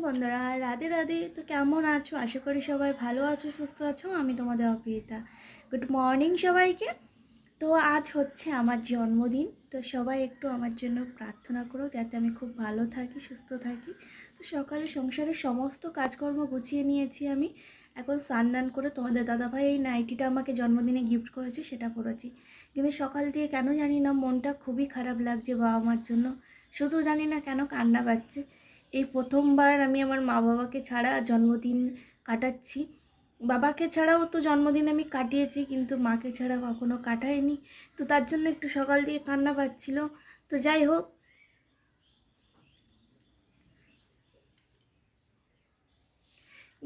বন্ধুরা রাধে রাধে। তো কেমন আছো? আশা করি সবাই ভালো আছো, সুস্থ আছো। আমি তোমাদের অপরিতা। গুড মর্নিং সবাইকে। তো আজ হচ্ছে আমার জন্মদিন, তো সবাই একটু আমার জন্য প্রার্থনা করো যাতে আমি খুব ভালো থাকি, সুস্থ থাকি। তো সকালে সংসারের সমস্ত কাজকর্ম গুছিয়ে নিয়েছি আমি। এখন স্নান করে তোমাদের দাদাভাই এই নাইটিটা আমাকে জন্মদিনে গিফট করেছে, সেটা পরেছি। কিন্তু সকাল দিয়ে কেন জানি না মনটা খুবই খারাপ লাগছে বাবা মার জন্য। শুধু জানি না কেন কান্না পাচ্ছে। এই প্রথমবার আমি আমার মা বাবাকে ছাড়া জন্মদিন কাটাচ্ছি। বাবাকে ছাড়াও তো জন্মদিন আমি কাটিয়েছি, কিন্তু মাকে ছাড়া কখনো কাটাইনি। তো তার জন্য একটু সকাল দিয়ে কান্না পাচ্ছিল। তো যাই হোক,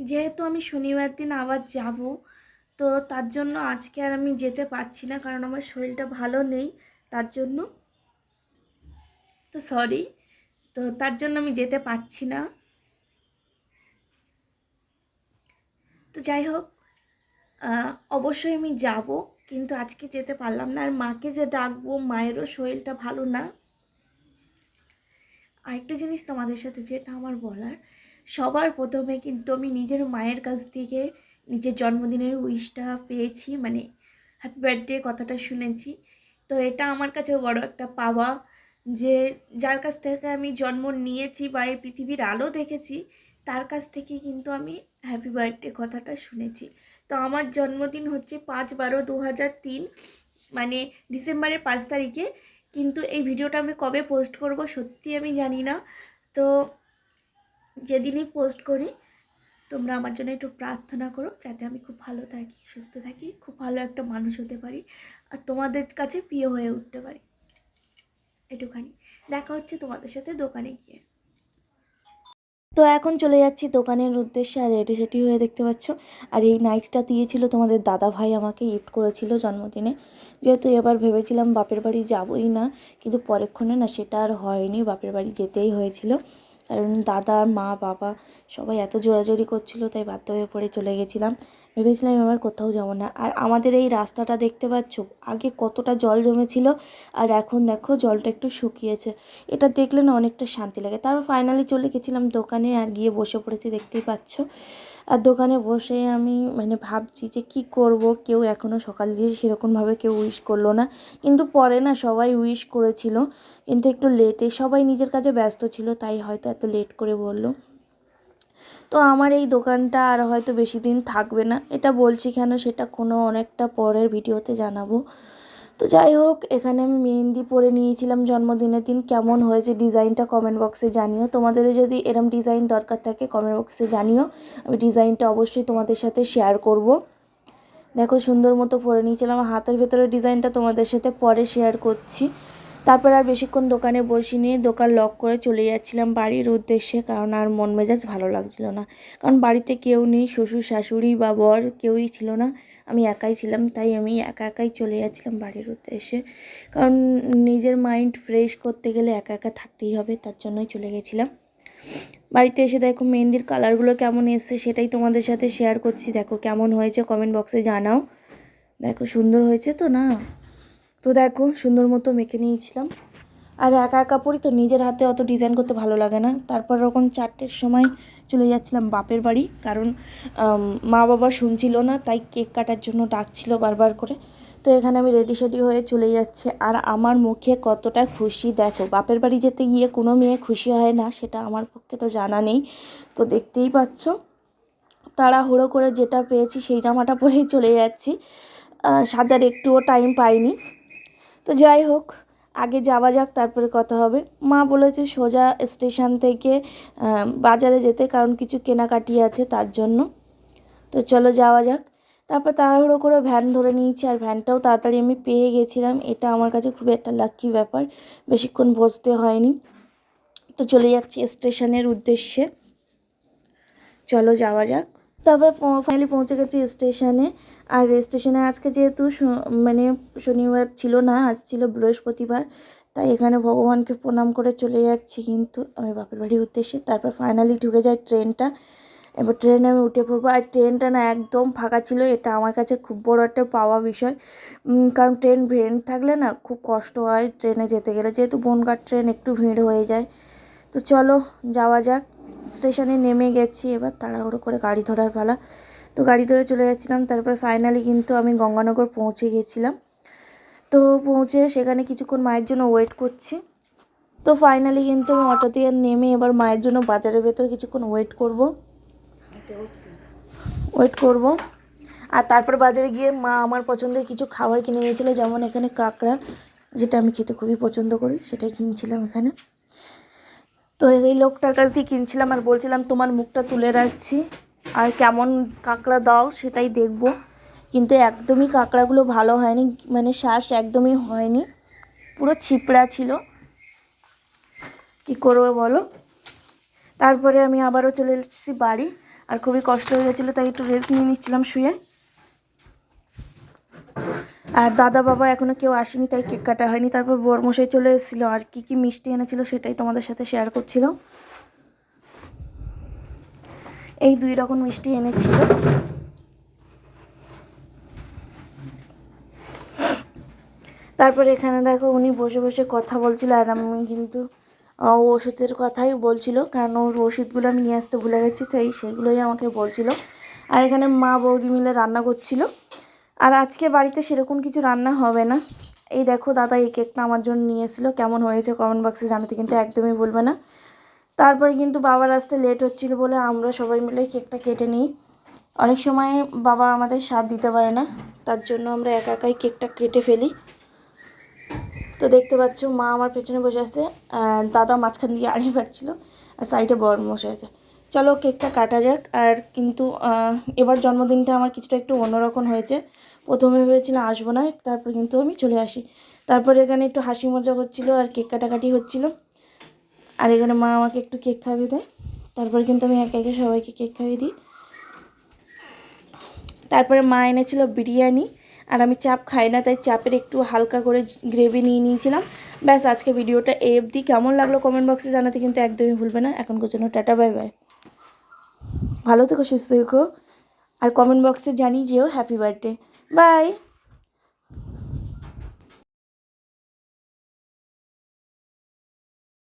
যেহেতু আমি শনিবার দিন আবার যাব, তো তার জন্য আজকে আর আমি যেতে পারছি না, কারণ আমার শরীরটা ভালো নেই। তার জন্য তো সরি, তো তার জন্য আমি যেতে পারছি না। তো যাই হোক, অবশ্যই আমি যাব, কিন্তু আজকে যেতে পারলাম না। আর মাকে যে ডাকবো, মায়েরও শরীরটা ভালো না। আরেকটা জিনিস তোমাদের সাথে যেটা আমার বলার, সবার প্রথমে কিন্তু আমি নিজের মায়ের কাছ থেকে নিজের জন্মদিনের উইশটা পেয়েছি, মানে হ্যাপি বার্থডে কথাটা শুনেছি। তো এটা আমার কাছে বড় একটা পাওয়া, যে যার কাছ থেকে আমি জন্ম নিয়েছি বা এই পৃথিবীর আলো দেখেছি, তার কাছ থেকে কিন্তু আমি হ্যাপি বার্থডে কথাটা শুনেছি। তো আমার জন্মদিন হচ্ছে 5/12/2003, মানে ডিসেম্বরের 5 তারিখে। কিন্তু এই ভিডিওটা আমি কবে পোস্ট করব সত্যি আমি জানি না। তো যেদিনই পোস্ট করি, তোমরা আমার জন্য একটু প্রার্থনা করো যাতে আমি খুব ভালো থাকি, সুস্থ থাকি, খুব ভালো একটা মানুষ হতে পারি, আর তোমাদের কাছে প্রিয় হয়ে উঠতে পারি। এটুখানি। দেখা হচ্ছে তোমাদের সাথে দোকানে গিয়ে। তো এখন চলে যাচ্ছি দোকানের উদ্দেশ্যে, আর রেডি সেটি হয়ে দেখতে পাচ্ছ। আর এই নাইটটা দিয়েছিল তোমাদের দাদা ভাই, আমাকে গিফট করেছিল জন্মদিনে। যেহেতু এবার ভেবেছিলাম বাপের বাড়ি যাবই না, কিন্তু পরেক্ষণে না সেটা আর হয়নি, বাপের বাড়ি যেতেই হয়েছিল। কারণ দাদা, মা, বাবা সবাই এত জোরাজোরি করছিল, তাই বাধ্য হয়ে পড়ে চলে গেছিলাম। ভেবেছিলাম এবার কোথাও যাবো না। আর আমাদের এই রাস্তাটা দেখতে পাচ্ছ, আগে কতটা জল জমেছিল, আর এখন দেখো জলটা একটু শুকিয়েছে। এটা দেখলে না অনেকটা শান্তি লাগে। তারপর ফাইনালি চলে গেছিলাম দোকানে, আর গিয়ে বসে পড়েছি, দেখতেই পাচ্ছ। আর দোকানে বসে আমি ভাবছি যে কি করব। কেউ এখনও সকাল দিয়ে সেরকমভাবে কেউ উইশ করলো না, কিন্তু পরে না সবাই উইশ করেছিল, কিন্তু একটু লেটে। সবাই নিজের কাজে ব্যস্ত ছিল, তাই হয়তো এত লেট করে বললো। তো আমার এই দোকানটা আর হয়তো বেশি দিন থাকবে না। এটা বলছি কেন, সেটা কোনো অনেকটা পরের ভিডিওতে জানাবো। তো যাই হোক, এখানে আমি মেহেন্দি পরে নিয়েছিলাম জন্মদিনের দিন। কেমন হয়েছে ডিজাইনটা কমেন্ট বক্সে জানিও। তোমাদের যদি এরম ডিজাইন দরকার থাকে কমেন্ট বক্সে জানিও, আমি ডিজাইনটা অবশ্যই তোমাদের সাথে শেয়ার করব। দেখো সুন্দর মতো পরে নিয়েছিলাম। হাতের ভেতরে ডিজাইনটা তোমাদের সাথে পরে শেয়ার করছি। তারপর আর বেশিক্ষণ দোকানে বসিনি, দোকান লক করে চলে যাচ্ছিলাম বাড়ির উদ্দেশ্যে, কারণ আর মন মেজাজ ভালো লাগছিল না। কারণ বাড়িতে কেউ নেই, শ্বশুর শাশুড়ি বা বর কেউই ছিল না, আমি একাই ছিলাম। তাই আমি একা একাই চলে যাচ্ছিলাম বাড়ির উদ্দেশ্যে, কারণ নিজের মাইন্ড ফ্রেশ করতে গেলে একা একা থাকতেই হবে, তার জন্যই চলে গেছিলাম। বাড়িতে এসে দেখো মেহেন্দির কালারগুলো কেমন এসছে, সেটাই তোমাদের সাথে শেয়ার করছি। দেখো কেমন হয়েছে কমেন্ট বক্সে জানাও। দেখো সুন্দর হয়েছে তো না? তো দেখো সুন্দর মতো মেখে নিয়েছিলাম। আর একা একা পড়ি তো, নিজের হাতে অত ডিজাইন করতে ভালো লাগে না। তারপর ওরকম 4টের সময় চলে যাচ্ছিলাম বাপের বাড়ি, কারণ মা বাবা শুনছিল না, তাই কেক কাটার জন্য ডাকছিল বারবার করে। তো এখানে আমি রেডি সেডি হয়ে চলে যাচ্ছে, আর আমার মুখে কতটা খুশি দেখো। বাপের বাড়ি যেতে গিয়ে কোনো মেয়ে খুশি হয় না, সেটা আমার পক্ষে তো জানা নেই। তো দেখতেই পাচ্ছ, তাড়াহুড়ো করে যেটা পেয়েছি সেই জামাটা পরেই চলে যাচ্ছি, সাজার একটুও টাইম পাইনি। তো যাই হোক, আগে যাওয়া যাক, তারপরে কথা হবে। মা বলেছে সোজা স্টেশন থেকে বাজারে যেতে, কারণ কিছু কেনাকাটি আছে তার জন্য। তো চলো যাওয়া যাক। তারপর তাড়াহুড়ো করে ভ্যান ধরে নিয়েছি, আর ভ্যানটাও তাড়াতাড়ি আমি পেয়ে গেছিলাম। এটা আমার কাছে খুব একটা লাকি ব্যাপার, বেশিক্ষণ বসতে হয়নি। তো চলে যাচ্ছি স্টেশনের উদ্দেশ্যে, চলো যাওয়া যাক। তারপর ফাইনালি পৌঁছে গেছি স্টেশনে। আর স্টেশনে আজকে যেহেতু শনিবার ছিল না, আজ ছিল বৃহস্পতিবার, তাই এখানে ভগবানকে প্রণাম করে চলে যাচ্ছি কিন্তু আমি বাপের বাড়ির উদ্দেশ্যে। তারপর ফাইনালি ঢুকে যায় ট্রেনটা। এবার ট্রেনে আমি উঠে পড়বো। আর ট্রেনটা না একদম ফাঁকা ছিল, এটা আমার কাছে খুব বড় একটা পাওয়া বিষয়। কারণ ট্রেন ভিড় থাকলে না খুব কষ্ট হয় ট্রেনে যেতে গেলে, যেহেতু বনগাঁ ট্রেন একটু ভিড় হয়ে যায়। তো চলো যাওয়া যাক। স্টেশনে নেমে গেছি, এবার তাড়াহুড়ো করে গাড়ি ধরার পালা। তো গাড়ি ধরে চলে যাচ্ছিলাম, তারপরে ফাইনালি কিন্তু আমি গঙ্গানগর পৌঁছে গেছিলাম। তো পৌঁছে সেখানে কিছুক্ষণ মায়ের জন্য ওয়েট করছি। তো ফাইনালি কিন্তু আমি অটো দিয়ে নেমে এবার মায়ের জন্য বাজারের ভেতর কিছুক্ষণ ওয়েট করব। আর তারপর বাজারে গিয়ে মা আমার পছন্দের কিছু খাবার কিনে নিয়েছিল, যেমন এখানে কাঁকড়া, যেটা আমি খেতে খুবই পছন্দ করি, সেটাই কিনছিলাম এখানে। তো এই লোকটার কাছ দিয়ে কিনছিলাম আর বলছিলাম তোমার মুখটা তুলে রাখছি, আর কেমন কাঁকড়া দাও সেটাই দেখব। কিন্তু একদমই কাঁকড়াগুলো ভালো হয়নি, মানে শ্বাস একদমই হয়নি, পুরো ছিপড়া ছিল। কী করবো বলো। তারপরে আমি আবারও চলে এসেছি বাড়ি, আর খুবই কষ্ট হয়ে গেছিলো, তাই একটু রেস্ট নিয়ে নিচ্ছিলাম শুয়ে। আর দাদা বাবা এখনও কেউ আসেনি, তাই কেক কাটা হয়নি। তারপর বরমশাই চলে এসেছিলো, আর কী কী মিষ্টি এনেছিল সেটাই তোমাদের সাথে শেয়ার করছিলাম। এই 2 রকম মিষ্টি এনেছিল। তারপরে এখানে দেখো উনি বসে বসে কথা বলছিল, আর আমি কিন্তু ওষুধের কথাই বলছিল, কারণ ওর ওষুধগুলো আমি নিয়ে আসতে ভুলে গেছি, তাই সেগুলোই আমাকে বলছিল। আর এখানে মা বৌদি মিলে রান্না করছিল। আর আজকে বাড়িতে সেরকম কিছু রান্না হবে না। এই দেখো দাদা এই কেকটা আমার জন্য নিয়ে এসেছিলো, কেমন হয়েছে কমেন্ট বক্সে জানাতে কিন্তু একদমই ভুলবে না। তারপরে কিন্তু বাবার আসতে লেট হচ্ছিল বলে আমরা সবাই মিলে কেকটা কেটে নিই। অনেক সময় বাবা আমাদের সাথ দিতে পারে না, তার জন্য আমরা একা একাই কেকটা কেটে ফেলি। তো দেখতে পাচ্ছ মা আমার পেছনে বসে আছে, দাদা মাঝখান দিয়ে আড়িয়ে পাচ্ছিলো, আর সাইডে বরমশাই আছে। চলো কেকটা কাটা যাক। আর কিন্তু এবার জন্মদিনটা আমার কিছুটা একটু অন্যরকম হয়েছে। প্রথমে ভেবেছিলাম আসবো না, তারপর কিন্তু আমি চলে আসি। তারপরে এখানে একটু হাসি মজা হচ্ছিলো আর কেক কাটাকাটি হচ্ছিলো। আর এখানে মা আমাকে একটু কেক খাইয়ে দেয়, তারপরে কিন্তু আমি একে একে সবাইকে কেক খাইয়ে দিই। তারপরে মা এনেছিল বিরিয়ানি, আর আমি চাপ খাই না, তাই চাপের একটু হালকা করে গ্রেভি নিয়ে নিয়েছিলাম। ব্যাস, আজকে ভিডিওটা এই অবধি। কেমন লাগলো কমেন্ট বক্সে জানাতে কিন্তু একদমই ভুলবে না। এখনকার জন্য টাটা, বাই বাই। ভালো থেকো, সুস্থ থেকো, আর কমেন্ট বক্সে জানিয়ে যেও হ্যাপি বার্থডে। বাই।